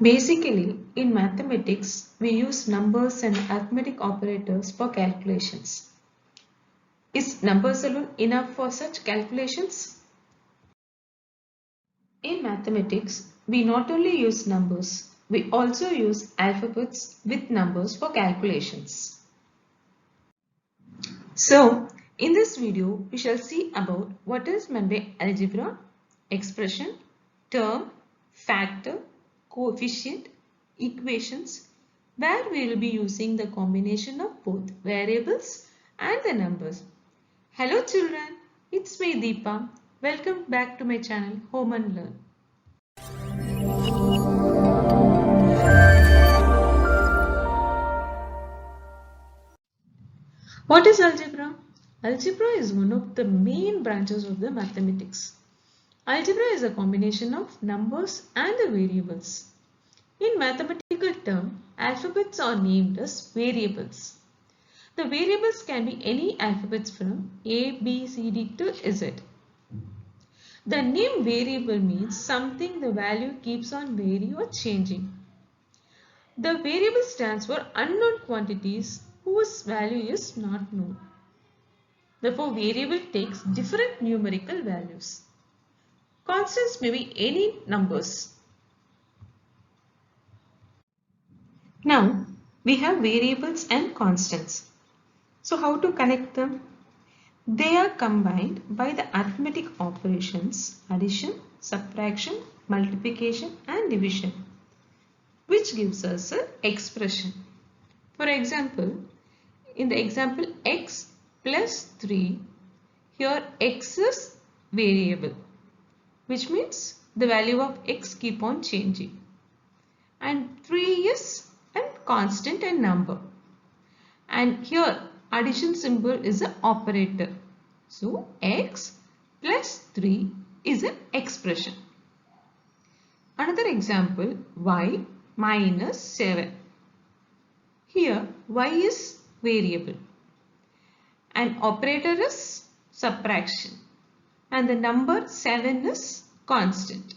Basically, in mathematics, we use numbers and arithmetic operators for calculations. Is numbers alone enough for such calculations? In mathematics, we not only use numbers, we also use alphabets with numbers for calculations. So, in this video, we shall see about what is meant by algebra, expression, term, factor, coefficient, equations, where we will be using the combination of both variables and the numbers. Hello children, it's me Deepa. Welcome back to my channel Home and Learn. What is algebra? Algebra is one of the main branches of the mathematics. Algebra is a combination of numbers and the variables. In mathematical terms, alphabets are named as variables. The variables can be any alphabets from A, B, C, D to Z. The name variable means something the value keeps on varying or changing. The variable stands for unknown quantities whose value is not known. Therefore, variable takes different numerical values. Constants may be any numbers. Now, we have variables and constants. So, how to connect them? They are combined by the arithmetic operations addition, subtraction, multiplication and division, which gives us an expression. For example, in the example x plus 3, here x is variable, which means the value of x keep on changing, and 3 is a constant and number, and here addition symbol is an operator. So x plus 3 is an expression. Another example, y minus 7. Here y is variable and operator is subtraction and the number 7 is constant.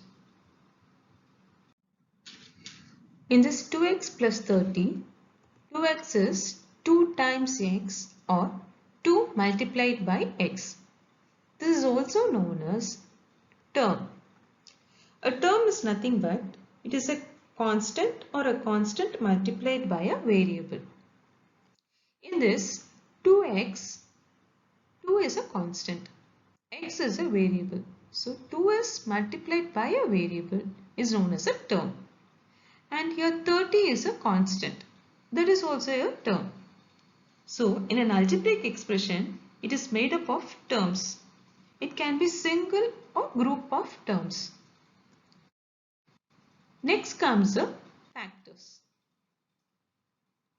In this 2x plus 30, 2x is 2 times x or 2 multiplied by x. This is also known as term. A term is nothing but it is a constant or a constant multiplied by a variable. In this 2x, 2 is a constant, x is a variable. So 2s multiplied by a variable is known as a term. And here 30 is a constant, that is also a term. So in an algebraic expression, it is made up of terms. It can be single or group of terms. Next comes the factors.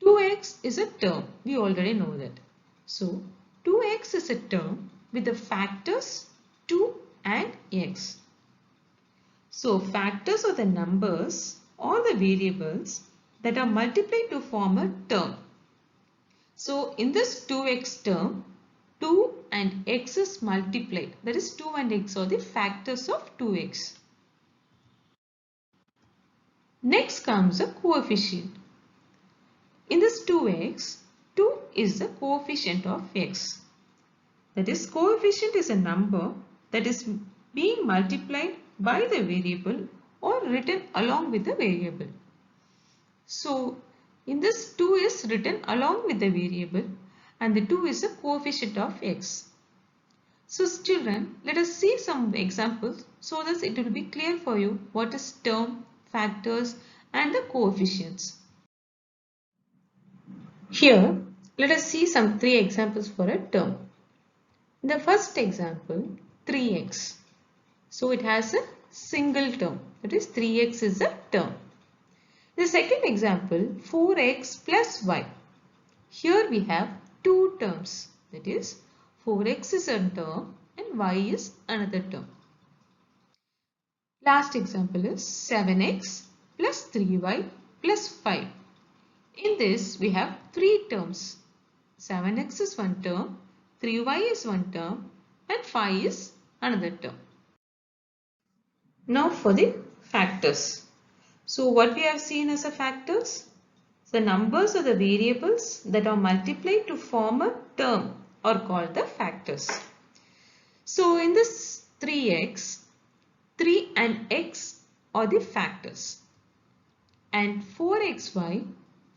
2x is a term, we already know that. So 2x is a term with the factors 2 and x. So factors are the numbers or the variables that are multiplied to form a term. So in this 2x term, 2 and x is multiplied. That is 2 and x are the factors of 2x. Next comes a coefficient. In this 2x, 2 is the coefficient of x. That is, coefficient is a number that is being multiplied by the variable or written along with the variable. So in this 2 is written along with the variable and the 2 is a coefficient of x. So children, let us see some examples so that it will be clear for you what is term, factors and the coefficients. Here, let us see some 3 examples for a term. In the first example, 3x. So it has a single term, that is 3x is a term. The second example, 4x plus y. Here we have two terms, that is 4x is a term and y is another term. Last example is 7x plus 3y plus 5. In this we have three terms. 7x is one term, 3y is one term and 5 is another term. Now for the factors. So what we have seen as a factors? The numbers or the variables that are multiplied to form a term are called the factors. So in this 3x, 3 and x are the factors. And 4xy,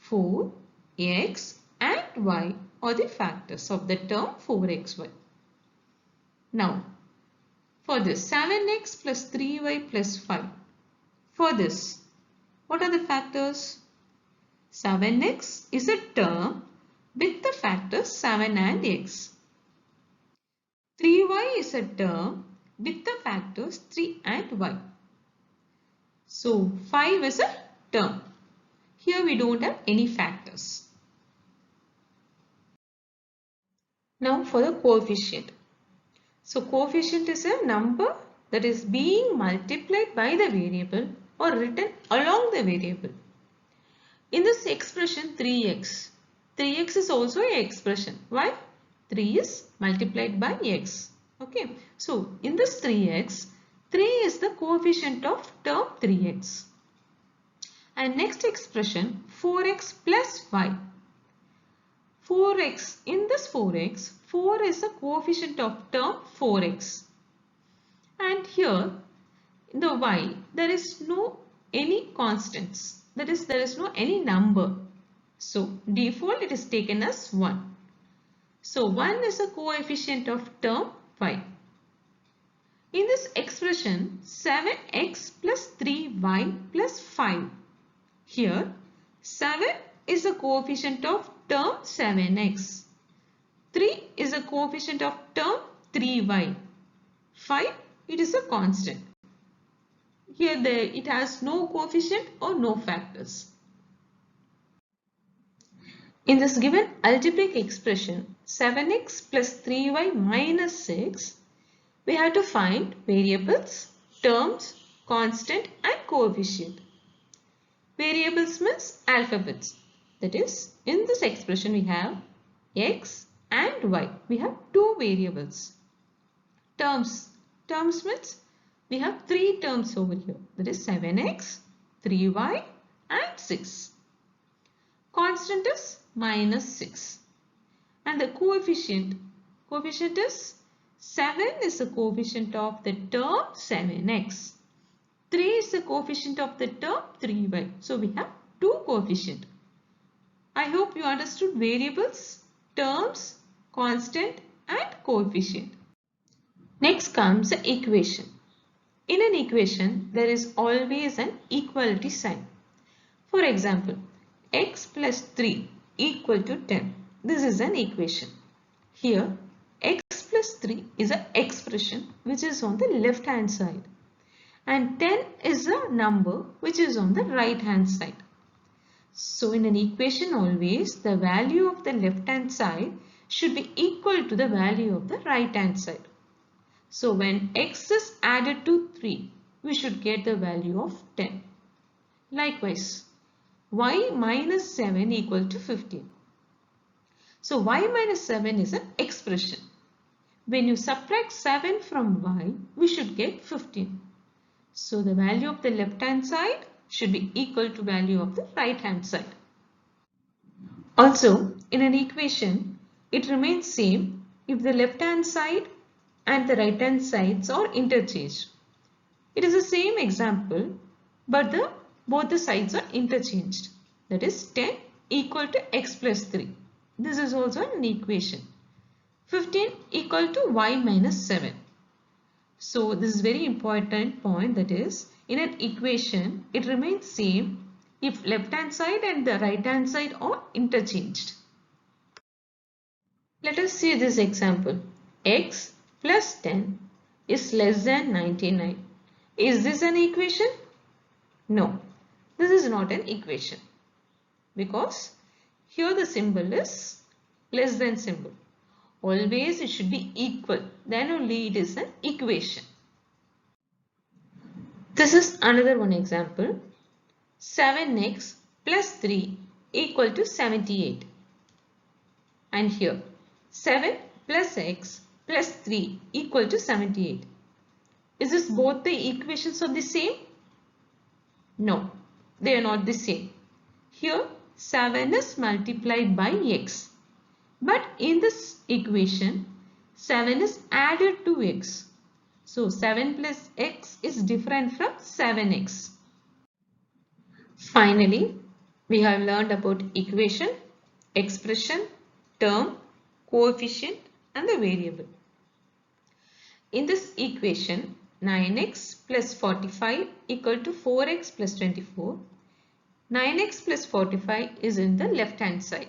4x and y are the factors of the term 4xy. Now, for this 7x plus 3y plus 5. For this, what are the factors? 7x is a term with the factors 7 and x. 3y is a term with the factors 3 and y. So 5 is a term. Here we don't have any factors. Now for the coefficient. So coefficient is a number that is being multiplied by the variable or written along the variable. In this expression 3x, 3x is also an expression. Why? 3 is multiplied by x. Okay. So in this 3x, 3 is the coefficient of term 3x. And next expression 4x plus y. 4x, in this 4x, 4 is the coefficient of term 4x. And here in the y, there is no any constants. That is, there is no any number. So default it is taken as 1. So 1 is a coefficient of term y. In this expression 7x plus 3y plus 5. Here 7 is a coefficient of term 7x. 3 is a coefficient of term 3y. 5 it is a constant. Here it has no coefficient or no factors. In this given algebraic expression 7x plus 3y minus 6, we have to find variables, terms, constant and coefficient. Variables means alphabets. That is, in this expression we have x and y. We have two variables. Terms means we have three terms over here. That is 7x, 3y and 6. Constant is minus 6. And the coefficient is 7 is the coefficient of the term 7x. 3 is the coefficient of the term 3y. So we have two coefficients. I hope you understood variables, terms, constant and coefficient. Next comes the equation. In an equation, there is always an equality sign. For example, x plus 3 equal to 10. This is an equation. Here, x plus 3 is an expression which is on the left hand side. And 10 is a number which is on the right hand side. So in an equation always the value of the left hand side should be equal to the value of the right hand side. So when x is added to 3, we should get the value of 10. Likewise, y minus 7 equal to 15. So y minus 7 is an expression. When you subtract 7 from y, we should get 15. So the value of the left hand side should be equal to value of the right hand side. Also, in an equation, it remains same if the left hand side and the right hand sides are interchanged. It is the same example, but both the sides are interchanged. That is 10 equal to x plus 3. This is also an equation. 15 equal to y minus 7. So this is very important point, that is in an equation it remains same if left hand side and the right hand side are interchanged. Let us see this example. X plus 10 is less than 99. Is this an equation? No, this is not an equation because here the symbol is less than symbol. Always it should be equal, then only it is an equation. This is another one example. 7x plus 3 equal to 78. And here 7 plus x plus 3 equal to 78. Is this both the equations are the same? No. they are not the same. Here 7 is multiplied by x. But in this equation 7 is added to x. So 7 plus x is different from 7x. Finally, we have learned about equation, expression, term, coefficient and the variable. In this equation, 9x plus 45 equal to 4x plus 24. 9x plus 45 is in the left hand side,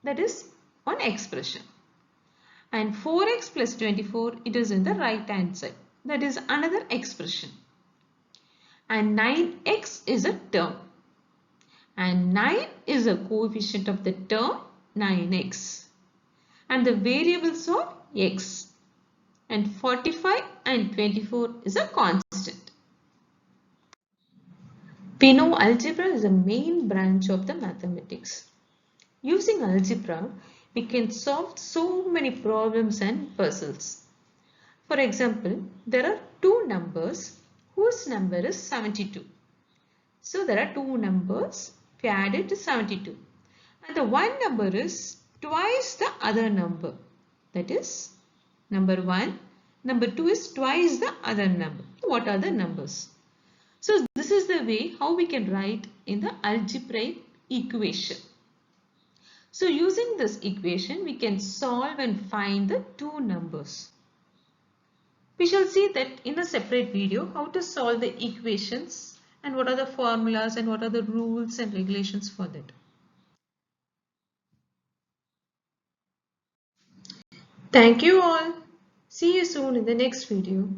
that is on expression. And 4x plus 24, it is in the right hand side, that is another expression. And 9x is a term. And 9 is a coefficient of the term 9x. And the variables are x. And 45 and 24 is a constant. We know algebra is a main branch of the mathematics. Using algebra, we can solve so many problems and puzzles. For example, there are two numbers whose number is 72. So there are two numbers, we add it to 72. And the one number is twice the other number. That is number 1. Number 2 is twice the other number. What are the numbers? So this is the way how we can write in the algebraic equation. So using this equation, we can solve and find the two numbers. We shall see that in a separate video how to solve the equations and what are the formulas and what are the rules and regulations for that. Thank you all. See you soon in the next video.